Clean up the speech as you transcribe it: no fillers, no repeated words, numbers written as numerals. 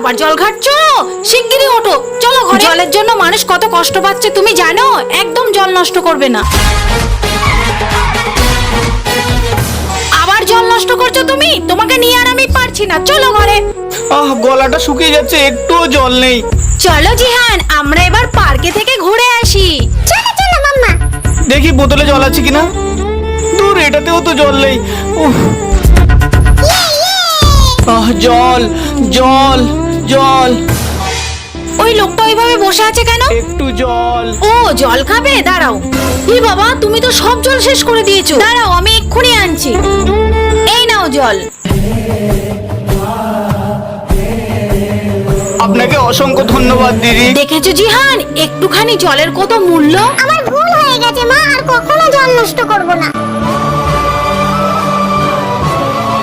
আবার জল ঘাটছো? শিগগিরই ওঠো, চলো ঘরে। জলের জন্য মানুষ কত কষ্ট পাচ্ছে তুমি জানো? একদম জল নষ্ট করবে না। আবার জল নষ্ট করছো তুমি, তোমাকে নিয়ে আর আমি পারছি না, চলো ঘরে। গলাটা শুকিয়ে যাচ্ছে, একটুও জল নেই। চলো জিহান, আমরা এবার পার্কে থেকে ঘুরে আসি। চলো চলো মাম্মা। দেখি বোতলে জল আছে কিনা। দূর, এটাতেও তো জল নেই। উফ। জল জল জল। ওই লোকটা ওইভাবে বসে আছে কেন? একটু জল। ও জল খাবে, দাঁড়াও। ই বাবা, তুমি তো সব জল শেষ করে দিয়েছো। দাঁড়াও, আমি এক্ষুনি আনছি। এই নাও জল। আপনাকে অসংখ্য ধন্যবাদ দিদি। দেখেছো জিহান, একটুখানি জলের কত মূল্য। আমার ভুল হয়ে গেছে মা, আর কখনো জল নষ্ট করব না।